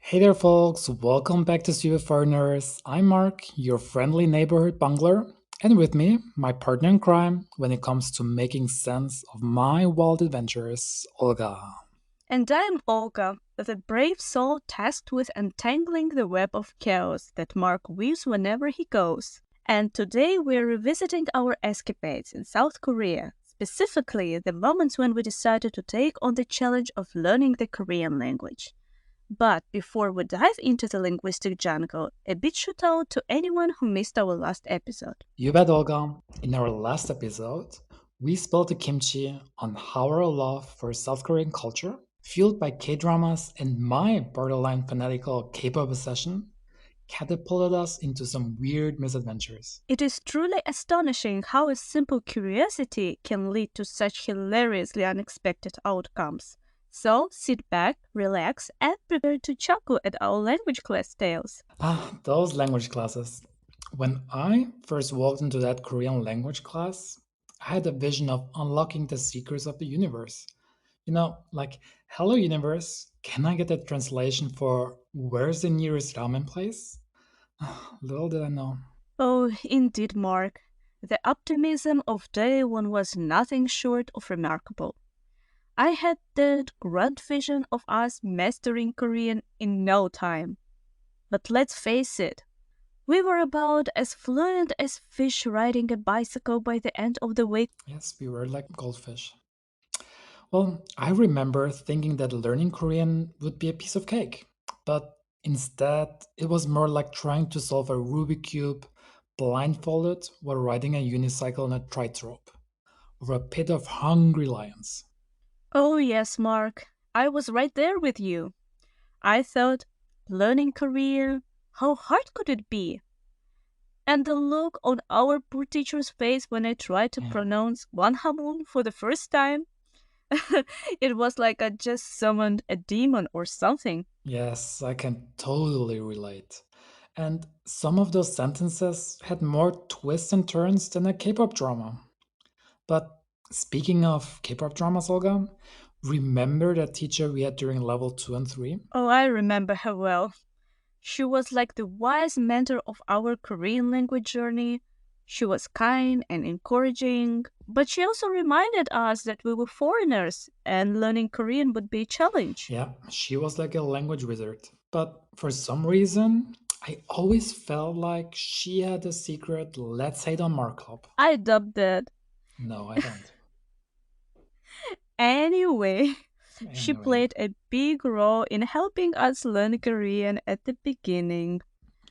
Hey there, folks. Welcome back to Stupid Foreigners. I'm Mark, your friendly neighborhood bungler, and with me, my partner in crime when it comes to making sense of my wild adventures, Olga. And I'm Olga, the brave soul tasked with untangling the web of chaos that Mark weaves whenever he goes. And today we're revisiting our escapades in South Korea, specifically the moments when we decided to take on the challenge of learning the Korean language. But before we dive into the linguistic jungle, a big shout out to anyone who missed our last episode. You bet, Olga. In our last episode, we spilled the kimchi on how our love for South Korean culture, fueled by K dramas and my borderline fanatical K pop obsession, catapulted us into some weird misadventures. It is truly astonishing how a simple curiosity can lead to such hilariously unexpected outcomes. So sit back, relax, and prepare to chuckle at our language class tales. Those language classes. When I first walked into that Korean language class, I had a vision of unlocking the secrets of the universe. Like, hello, universe, can I get a translation for where's the nearest ramen place? Little did I know. Oh, indeed, Mark. The optimism of day one was nothing short of remarkable. I had that grand vision of us mastering Korean in no time. But let's face it, we were about as fluent as fish riding a bicycle by the end of the week. Yes, we were like goldfish. Well, I remember thinking that learning Korean would be a piece of cake, but instead, it was more like trying to solve a Rubik cube blindfolded while riding a unicycle on a tightrope over a pit of hungry lions. Oh, yes, Mark. I was right there with you. I thought, learning Korean, how hard could it be? And the look on our poor teacher's face when I tried to Yeah. pronounce Wanhamun for the first time, it was like I just summoned a demon or something. Yes, I can totally relate. And some of those sentences had more twists and turns than a K pop drama. But speaking of K pop dramas, Olga, remember that teacher we had during level 2 and 3? Oh, I remember her well. She was like the wise mentor of our Korean language journey. She was kind and encouraging, but she also reminded us that we were foreigners and learning Korean would be a challenge. Yeah, she was like a language wizard. But for some reason, I always felt like she had a secret let's hate on Mark club. I dubbed that. No, I don't. Anyway, she Anyway, played a big role in helping us learn Korean at the beginning.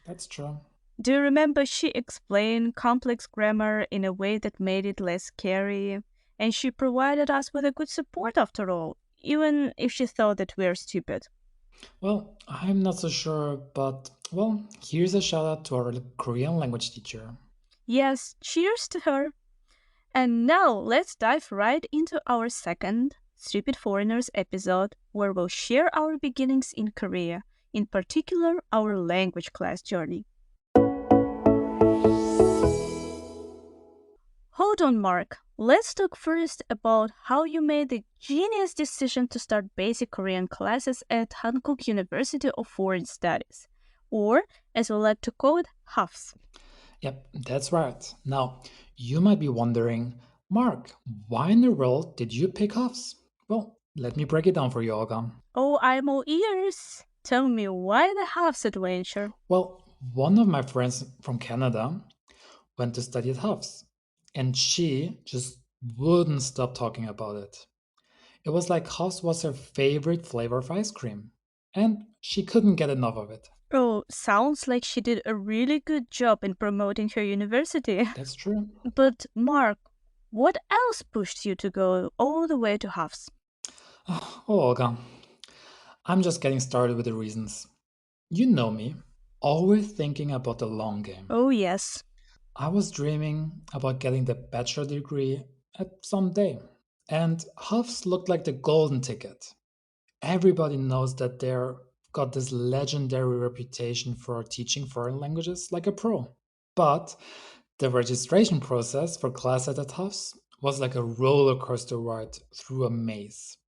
that's true. Do you remember she explained complex grammar in a way that made it less scary? And she provided us with a good support after all, even if she thought that we are stupid. Well, I'm not so sure, but well, here's a shout out to our Korean language teacher. Yes, cheers to her. And now let's dive right into our second Stupid Foreigners episode where we'll share our beginnings in Korea, in particular our language class journey. Hold on, Mark. Let's talk first about how you made the genius decision to start basic Korean classes at Hankook University of Foreign Studies, or as we like to call it, HAFS. Yep, that's right. Now, you might be wondering, Mark, why in the world did you pick Huffs? Well, let me break it down for you, Olga. Oh, I'm all ears. Tell me why the HAFS adventure? Well, one of my friends from Canada went to study at Huffs, and she just wouldn't stop talking about it. It was like Huffs was her favorite flavor of ice cream, and she couldn't get enough of it. Oh, sounds like she did a really good job in promoting her university. That's true. But, Mark, what else pushed you to go all the way to HAFS? Oh, Olga, I'm just getting started with the reasons. You know me, always thinking about the long game. Oh, yes. I was dreaming about getting the bachelor degree at some day, and Huffs looked like the golden ticket. Everybody knows that they're got this legendary reputation for teaching foreign languages like a pro. But the registration process for classes at Tufts was like a roller coaster ride through a maze.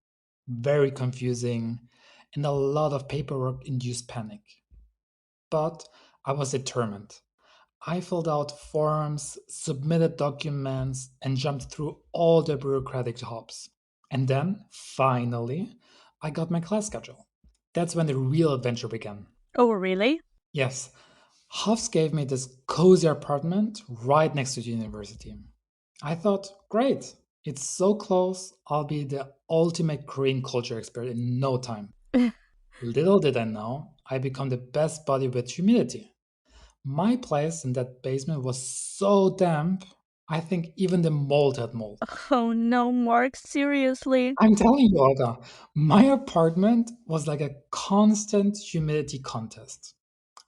Very confusing and a lot of paperwork induced panic. But I was determined. I filled out forms, submitted documents, and jumped through all the bureaucratic hops. And then, finally, I got my class schedule. That's when the real adventure began. Oh, really? Yes, Hofs gave me this cozy apartment right next to the university. I thought, great, it's so close, I'll be the ultimate Korean culture expert in no time. Little did I know, I become the best buddy with humidity. My place in that basement was so damp, I think even the mold had mold. Oh no, Mark, seriously? I'm telling you, Olga, my apartment was like a constant humidity contest.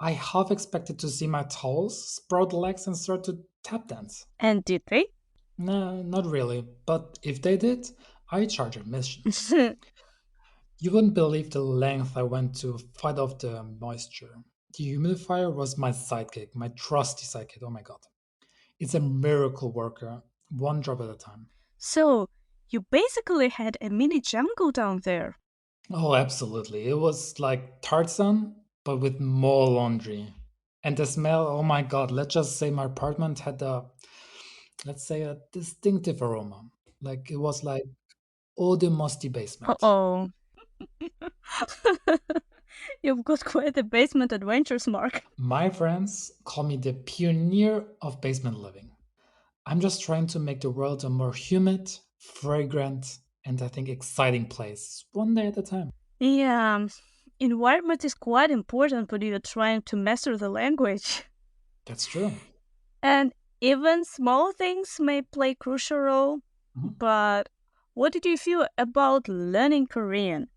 I half expected to see my towels sprout legs and start to tap dance. And did they? No, not really, but if they did, I charge admission. You wouldn't believe the length I went to fight off the moisture. The humidifier was my sidekick, my trusty sidekick. Oh my god. It's a miracle worker, one drop at a time. So, you basically had a mini jungle down there. Oh, absolutely. It was like Tarzan, but with more laundry. And the smell, oh my god, let's just say my apartment had let's say, a distinctive aroma. Like it was like eau de musty Uh basement. oh. You've got quite the basement adventures, Mark. My friends call me the pioneer of basement living. I'm just trying to make the world a more humid, fragrant, and I think exciting place, one day at a time. Yeah, environment is quite important when you're trying to master the language. That's true. And even small things may play crucial role. Mhm. But what did you feel about learning Korean?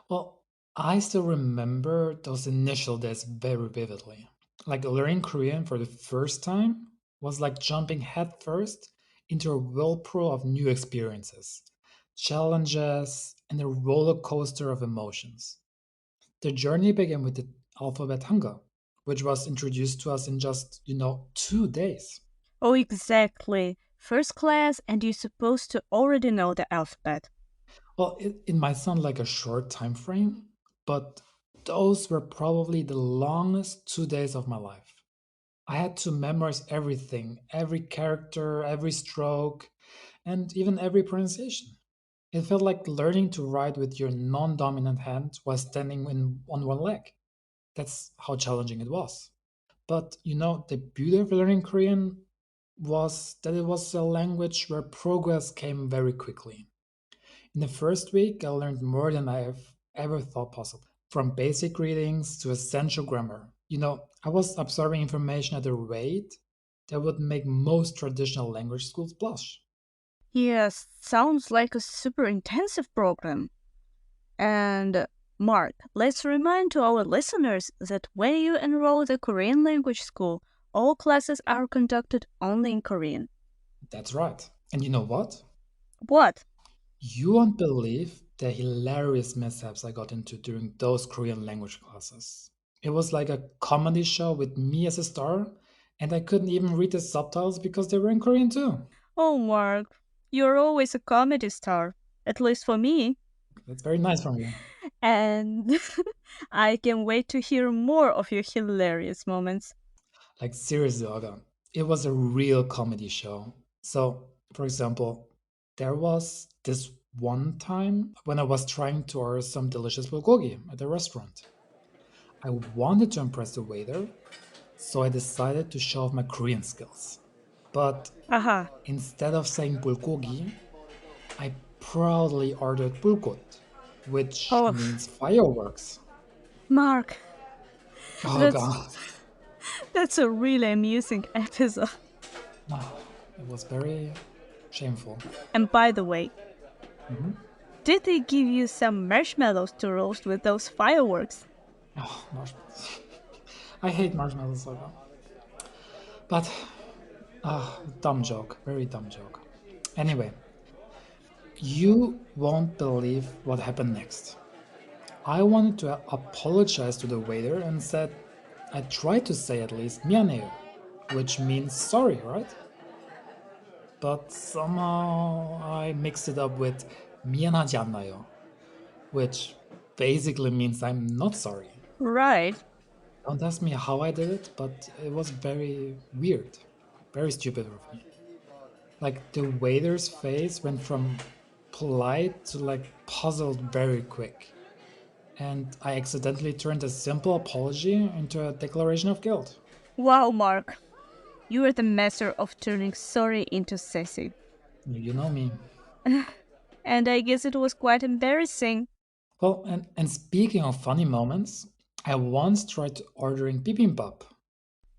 Well, I still remember those initial days very vividly. Like learning Korean for the first time was like jumping headfirst into a whirlpool of new experiences, challenges, and a roller coaster of emotions. The journey began with the alphabet Hanga, which was introduced to us in just, 2 days. Oh, exactly. First class, and you're supposed to already know the alphabet. Well, it might sound like a short time frame, but those were probably the longest 2 days of my life. I had to memorize everything, every character, every stroke, and even every pronunciation. It felt like learning to write with your non dominant hand while standing on one leg. That's how challenging it was. But the beauty of learning Korean was that it was a language where progress came very quickly. In the first week, I learned more than I have ever thought possible. From basic readings to essential grammar. I was absorbing information at a rate that would make most traditional language schools blush. Yes, sounds like a super intensive program. And Mark, let's remind to our listeners that when you enroll the Korean language school, all classes are conducted only in Korean. That's right. And you know what? What? You won't believe the hilarious mishaps I got into during those Korean language classes. It was like a comedy show with me as a star, and I couldn't even read the subtitles because they were in Korean too. Oh, Mark, you're always a comedy star, at least for me. That's very nice from you. And I can wait to hear more of your hilarious moments. Like seriously, Olga, it was a real comedy show. So, for example, there was this one time when I was trying to order some delicious bulgogi at a restaurant. I wanted to impress the waiter, so I decided to show off my Korean skills. But Aha. instead of saying bulgogi, I proudly ordered bulgot, which Oh, means fireworks. Mark, Oh that's god. that's a really amusing episode. It was very shameful. And by the way, Mhm. did they give you some marshmallows to roast with those fireworks? Oh, marshmallows. I hate marshmallows so much. But, dumb joke. Very dumb joke. Anyway, you won't believe what happened next. I wanted to apologize to the waiter and said, I tried to say at least mianeo, which means sorry, right? But somehow I mixed it up with 미안하지 않나요, which basically means I'm not sorry. Right. Don't ask me how I did it, but it was very weird, very stupid of me. Like the waiter's face went from polite to like puzzled very quick. And I accidentally turned a simple apology into a declaration of guilt. Wow, Mark. You are the master of turning sorry into sassy. You know me. And I guess it was quite embarrassing. Well, and speaking of funny moments, I once tried ordering bibimbap.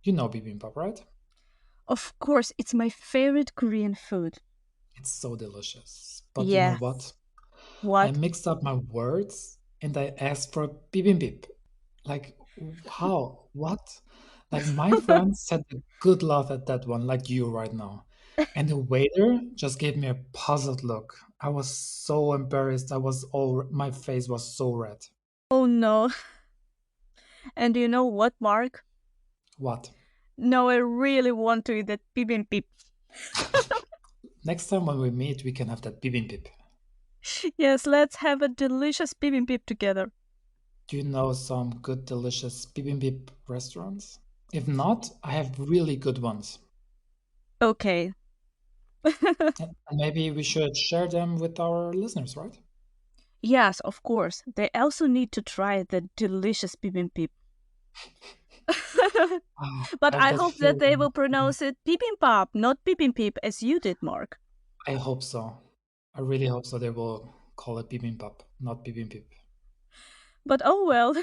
You know bibimbap, right? Of course, it's my favorite Korean food. It's so delicious. But you know what? Yes. I What? mixed up my words and I asked for bibimbap. Like, how? What? Like, my friends had a good laugh at that one, like you right now. And the waiter just gave me a puzzled look. I was so embarrassed. My face was so red. Oh no. And you know what, Mark? What? No, I really want to eat that bibimbap. Next time when we meet, we can have that bibimbap. Yes, let's have a delicious bibimbap together. Do you know some good, delicious bibimbap restaurants? If not, I have really good ones. Okay. And maybe we should share them with our listeners, right? Yes, of course. They also need to try the delicious bibimbap. Ah, But I have I that hope that they feeling. will pronounce it bibimbap, not bibimbap as you did, Mark. I hope so. I really hope so. They will call it bibimbap, not bibimbap. But oh well,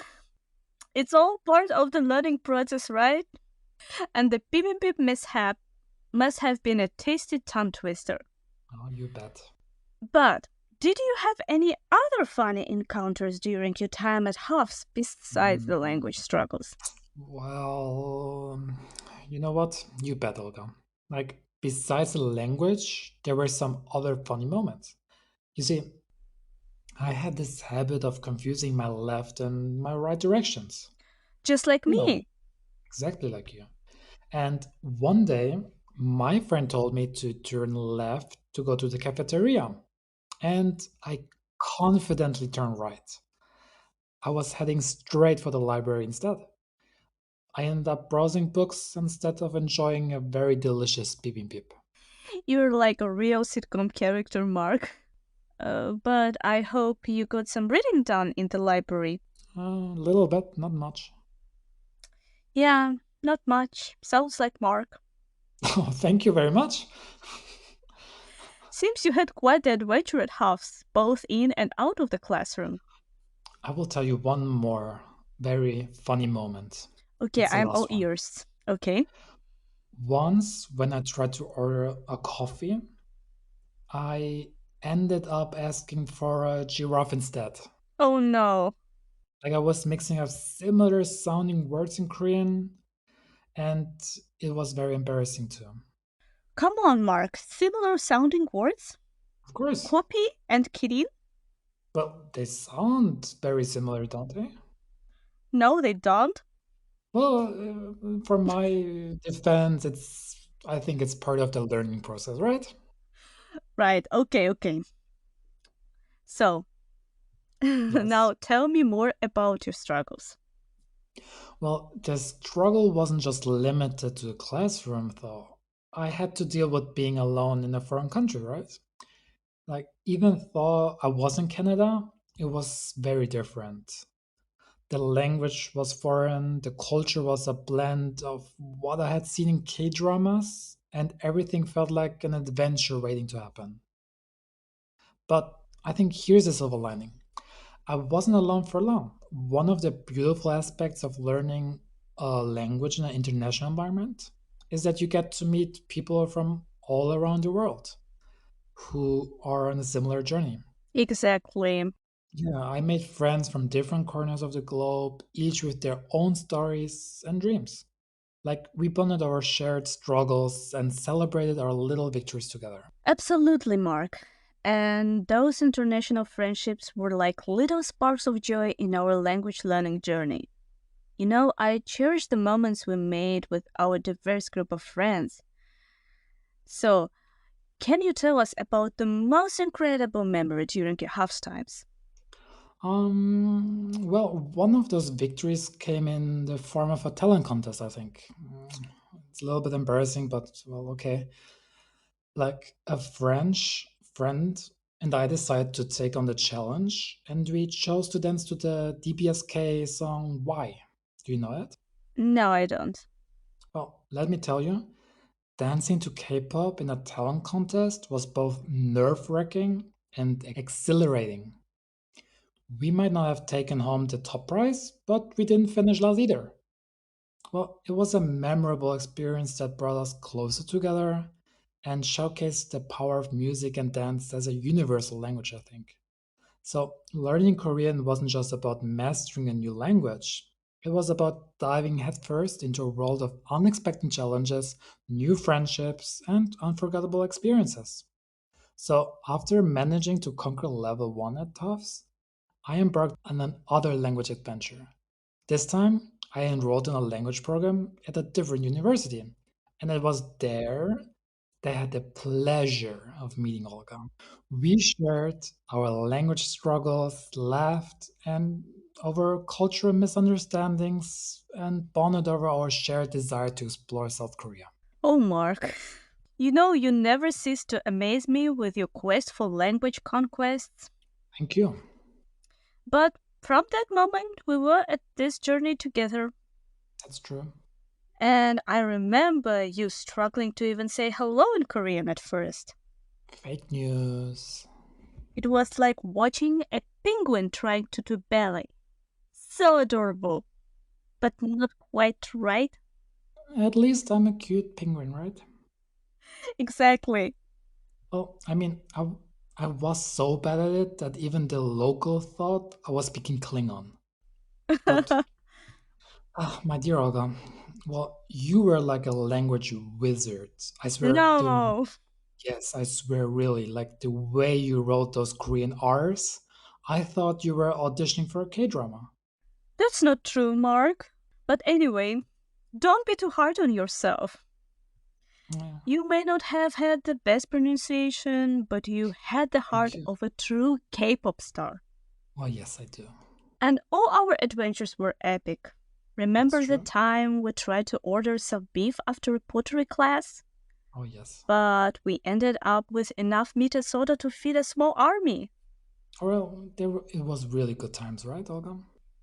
it's all part of the learning process, right? And the bibimbap mishap must have been a tasty tongue twister. Oh, you bet. But did you have any other funny encounters during your time at Hofs besides the Mm, language struggles? well, you know what? You bet, Olga. Like, besides the language, there were some other funny moments. You see, I had this habit of confusing my left and my right directions. Just like You know, me. exactly like you. And one day, my friend told me to turn left to go to the cafeteria. And I confidently turned right. I was heading straight for the library instead. I ended up browsing books instead of enjoying a very delicious bibimbap. You're like a real sitcom character, Mark. But I hope you got some reading done in the library. A little bit, not much. Yeah, not much. Sounds like Mark. Oh, thank you very much. Seems you had quite the adventure at Hofs, both in and out of the classroom. I will tell you one more very funny moment. Okay, It's the I'm all last one. ears. Okay. Once, when I tried to order a coffee, I ended up asking for a giraffe instead. Oh no. Like I was mixing up similar sounding words in Korean, and it was very embarrassing too. Come on, Mark. Similar sounding words? Of course, Kopi and kirin? but they sound very similar, don't they? No, they don't. Well, for my defense, I think it's part of the learning process, right? Right, okay, okay. So, Yes. now tell me more about your struggles. Well, the struggle wasn't just limited to the classroom, though. I had to deal with being alone in a foreign country, right? Like, even though I was in Canada, it was very different. The language was foreign, the culture was a blend of what I had seen in K dramas, and everything felt like an adventure waiting to happen. But I think here's the silver lining: I wasn't alone for long. One of the beautiful aspects of learning a language in an international environment is that you get to meet people from all around the world who are on a similar journey. Exactly. Yeah, I made friends from different corners of the globe, each with their own stories and dreams. Like we bonded our shared struggles and celebrated our little victories together. Absolutely, Mark. And those international friendships were like little sparks of joy in our language learning journey. You know, I cherish the moments we made with our diverse group of friends. So, can you tell us about the most incredible memory during your half times? Well, one of those victories came in the form of a talent contest, I think. It's a little bit embarrassing, but well, okay. Like a French friend and I decided to take on the challenge, and we chose to dance to the DBSK song Why. Do you know it? No, I don't. Well, let me tell you, dancing to K pop in a talent contest was both nerve wracking and exhilarating. We might not have taken home the top prize, but we didn't finish last either. Well, it was a memorable experience that brought us closer together and showcased the power of music and dance as a universal language, I think. So, learning Korean wasn't just about mastering a new language, it was about diving headfirst into a world of unexpected challenges, new friendships, and unforgettable experiences. So, after managing to conquer level 1 at Tufts, I embarked on another language adventure. This time, I enrolled in a language program at a different university, and it was there that I had the pleasure of meeting Olga. We shared our language struggles, laughed, and over cultural misunderstandings, and bonded over our shared desire to explore South Korea. Oh, Mark. You know, you never cease to amaze me with your quest for language conquests. Thank you. But from that moment, we were at this journey together. That's true. And I remember you struggling to even say hello in Korean at first. Fake news. It was like watching a penguin trying to do ballet. So adorable, but not quite right. At least I'm a cute penguin, right? Exactly. Well, I was so bad at it that even the local thought I was speaking Klingon. But, my dear Olga, well, you were like a language wizard. I swear, No, yes, I swear, really, like the way you wrote those Korean R's, I thought you were auditioning for a K drama. that's not true, Mark. But anyway, don't be too hard on yourself. Yeah, You may not have had the best pronunciation, but you had the thank heart you. of a true K pop star. Well, yes, I do. And all our adventures were epic. That's Remember the true. time we tried to order some beef after a pottery class? Oh, yes. But we ended up with enough meat and soda to feed a small army. Well, it was really good times, right, Olga?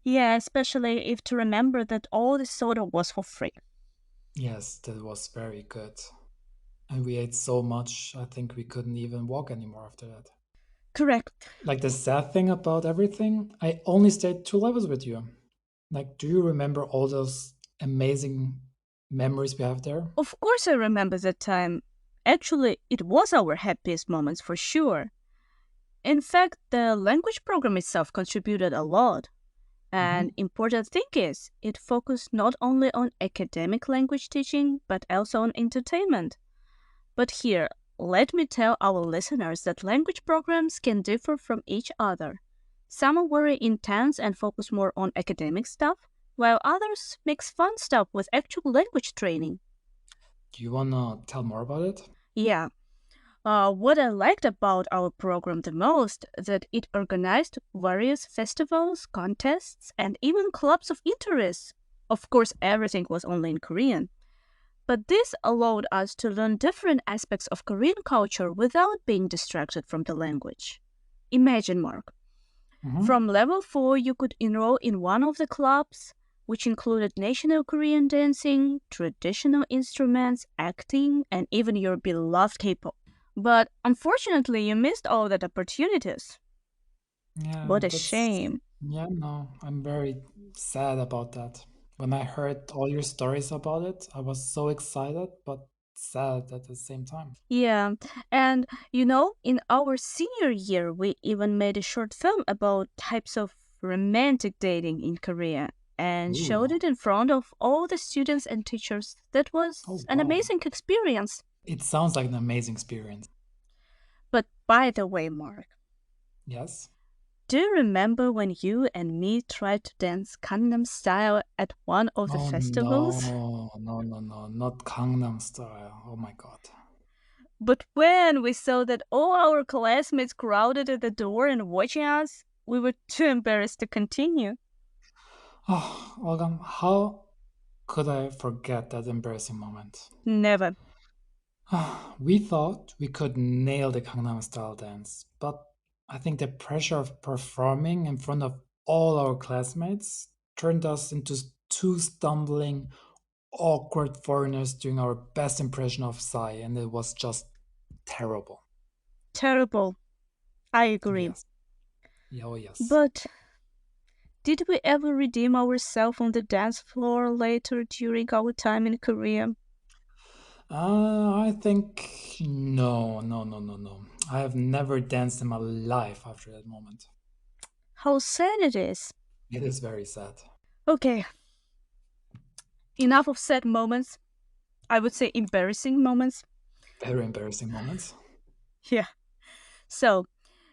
Yeah, especially if to remember that all the soda was for free. Yes, that was very good. And we ate so much, I think we couldn't even walk anymore after that. Correct. Like the sad thing about everything, I only stayed 2 levels with you. Like, do you remember all those amazing memories we have there? Of course, I remember that time. Actually, it was our happiest moments for sure. In fact, the language program itself contributed a lot. And Hmm. important thing is, it focused not only on academic language teaching, but also on entertainment. But here, let me tell our listeners that language programs can differ from each other. Some are very intense and focus more on academic stuff, while others mix fun stuff with actual language training. Do you wanna tell more about it? Yeah, what I liked about our program the most that it organized various festivals, contests, and even clubs of interest. Of course, everything was only in Korean. But this allowed us to learn different aspects of Korean culture without being distracted from the language. Imagine, Mark, from Hmm. level 4, you could enroll in one of the clubs, which included national Korean dancing, traditional instruments, acting, and even your beloved K pop. But unfortunately, you missed all that opportunities. Yeah, What a that's shame. yeah, no, I'm very sad about that. When I heard all your stories about it, I was so excited but sad at the same time. Yeah, and in our senior year, we even made a short film about types of romantic dating in Korea and showed Ooh. it in front of all the students and teachers. That was Oh an wow. amazing experience. It sounds like an amazing experience. But by the way, Mark, Yes? do you remember when you and me tried to dance Gangnam Style at one of the Oh festivals? no, no, no, no, not Gangnam Style. Oh my God. But when we saw that all our classmates crowded at the door and watching us, we were too embarrassed to continue. Oh, Olga, how could I forget that embarrassing moment? Never. We thought we could nail the Gangnam style dance, but I think the pressure of performing in front of all our classmates turned us into two stumbling, awkward foreigners doing our best impression of Psy, and it was just terrible. Terrible. I agree. Yes. Yeah, oh, yes. But did we ever redeem ourselves on the dance floor later during our time in Korea? I think no, no, no, no, no. I have never danced in my life after that moment. How sad it is. It is very sad. Okay, enough of sad moments. I would say embarrassing moments. Very embarrassing moments. Yeah. So,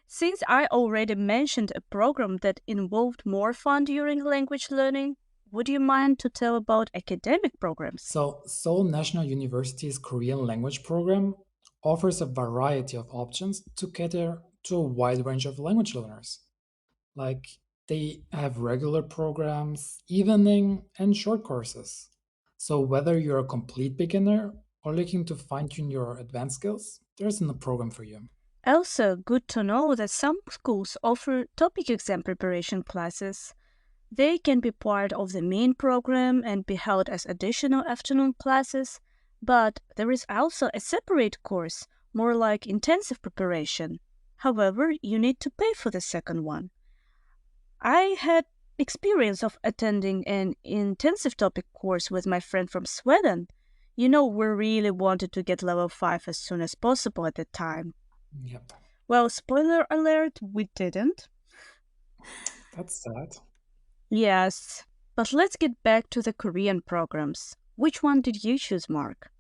since I already mentioned a program that involved more fun during language learning, would you mind to tell about academic programs? So, Seoul National University's Korean language program offers a variety of options to cater to a wide range of language learners. Like, they have regular programs, evening, and short courses. So, whether you're a complete beginner or looking to fine tune your advanced skills, there's a program for you. Also, good to know that some schools offer topic exam preparation classes. They can be part of the main program and be held as additional afternoon classes, but there is also a separate course, more like intensive preparation. However, you need to pay for the second one. I had experience of attending an intensive topic course with my friend from Sweden. You know, we really wanted to get level 5 as soon as possible at the time. Yep, Well, spoiler alert, we didn't. that's sad. Yes, but let's get back to the Korean programs. Which one did you choose, Mark?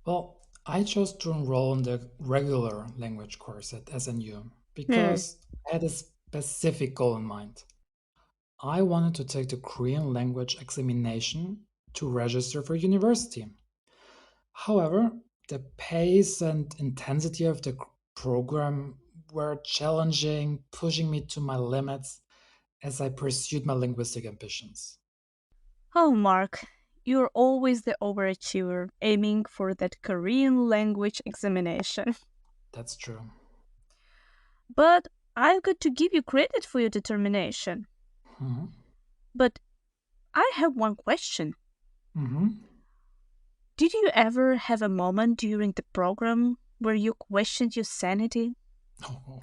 Well, I chose to enroll in the regular language course at SNU Hmm. because I had a specific goal in mind. I wanted to take the Korean language examination to register for university. However, the pace and intensity of the program were challenging, pushing me to my limits as I pursued my linguistic ambitions. Oh, Mark, you're always the overachiever, aiming for that Korean language examination. That's true. But I've got to give you credit for your determination. Hmm. But I have one question. Hmm. Did you ever have a moment during the program where you questioned your sanity? Oh, oh,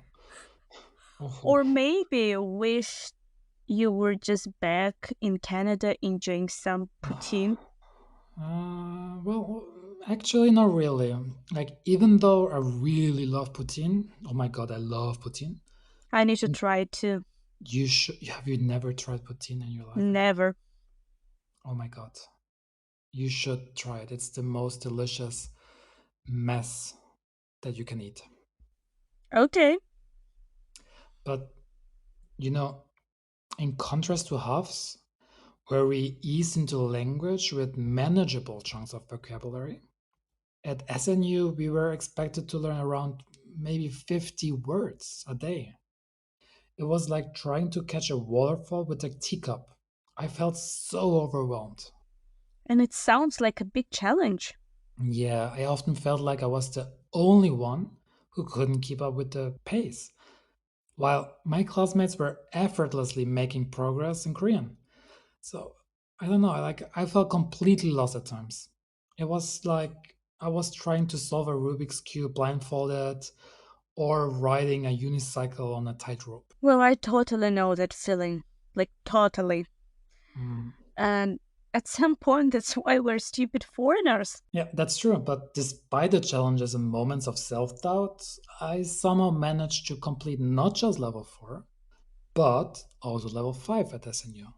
oh. Or maybe wished you were just back in Canada enjoying some poutine? Well, actually, not really. Like, even though I really love poutine, oh my god, I love poutine. I need to try it too. You should. Have you never tried poutine in your life? Never. Oh my god, you should try it. It's the most delicious mess that you can eat. Okay. But you know, in contrast to Huff's, where we ease into language with manageable chunks of vocabulary, at SNU we were expected to learn around maybe 50 words a day. It was like trying to catch a waterfall with a teacup. I felt so overwhelmed. And it sounds like a big challenge. Yeah, I often felt like I was the only one who couldn't keep up with the pace, while my classmates were effortlessly making progress in Korean. So I don't know, I felt completely lost at times. It was like I was trying to solve a Rubik's Cube blindfolded or riding a unicycle on a tightrope. Well, I totally know that feeling. Like, totally. Mm. And at some point, that's why we're stupid foreigners. Yeah, that's true. But despite the challenges and moments of self doubt, I somehow managed to complete not just level 4, but also level 5 at SNU.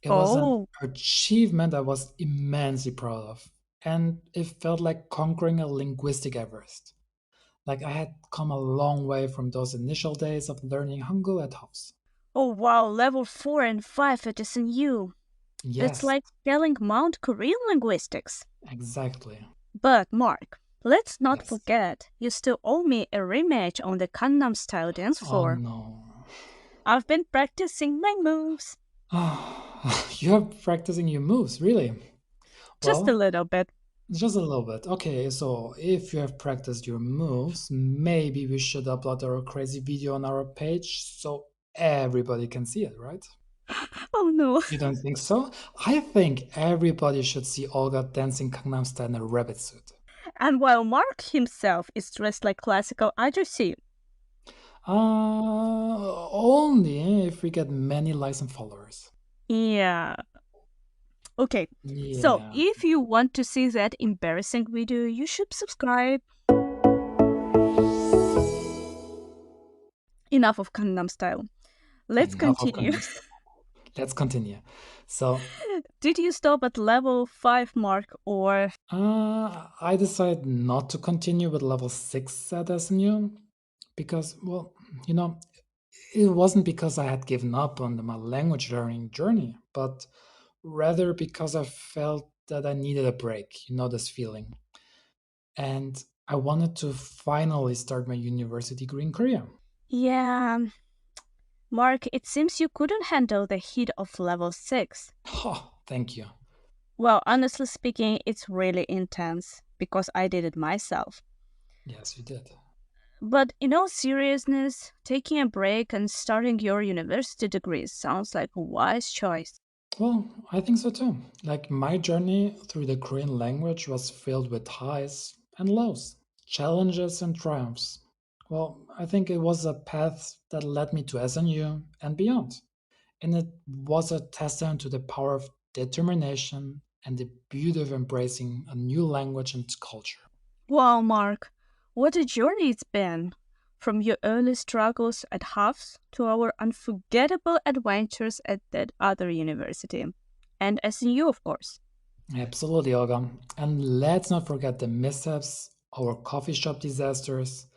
It was an Oh, achievement I was immensely proud of. And it felt like conquering a linguistic Everest. Like I had come a long way from those initial days of learning Hangul at Hofs. oh wow, level 4 and 5 at SNU. That's Yes, like scaling Mount Korean linguistics. exactly. But, Mark, let's not Yes. forget, you still owe me a rematch on the Gangnam style dance Oh floor. no. I've been practicing my moves. You're practicing your moves, really? Just a Well, little bit. just a little bit. Okay, so if you have practiced your moves, maybe we should upload our crazy video on our page so everybody can see it, right? Oh no. You don't think so? I think everybody should see Olga dancing Gangnam Style in a rabbit suit. And while Mark himself is dressed like classical odyssey. Only if we get many likes and followers. Yeah. Okay. So Yeah. if you want to see that embarrassing video, you should subscribe. Enough of Gangnam Style. Let's Enough of continue. Gangnam Style. Let's continue. So, Did you stop at level 5 mark or I decided not to continue with level 6 at SNU because, well, you know, it wasn't because I had given up on my language learning journey, but rather because I felt that I needed a break, this feeling. And I wanted to finally start my university degree in Korea. yeah, Mark, it seems you couldn't handle the heat of level 6. Oh, thank you. Well, honestly speaking, it's really intense because I did it myself. Yes, you did. But in all seriousness, taking a break and starting your university degree sounds like a wise choice. Well, I think so too. Like my journey through the Korean language was filled with highs and lows, challenges and triumphs. Well, I think it was a path that led me to SNU and beyond. And it was a testament to the power of determination and the beauty of embracing a new language and culture. Wow, Mark, what a journey it's been! From your early struggles at Hufs to our unforgettable adventures at that other university. And SNU, of course. Absolutely, Olga. And let's not forget the mishaps, our coffee shop disasters,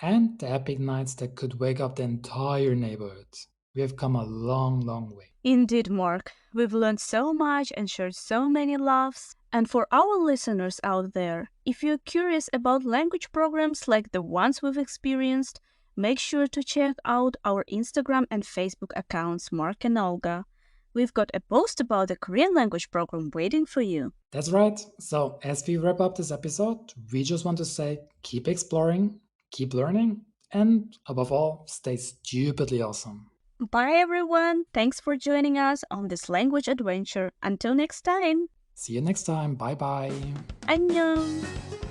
and the epic nights that could wake up the entire neighborhood. We have come a long, long way. Indeed, Mark, we've learned so much and shared so many laughs. And for our listeners out there, if you're curious about language programs like the ones we've experienced, make sure to check out our Instagram and Facebook accounts, Mark and Olga. We've got a post about the Korean language program waiting for you. That's right. So, as we wrap up this episode, we just want to say keep exploring, keep learning, and above all, stay stupidly awesome. Bye, everyone. Thanks for joining us on this language adventure. Until next time. See you next time. Bye bye. 안녕.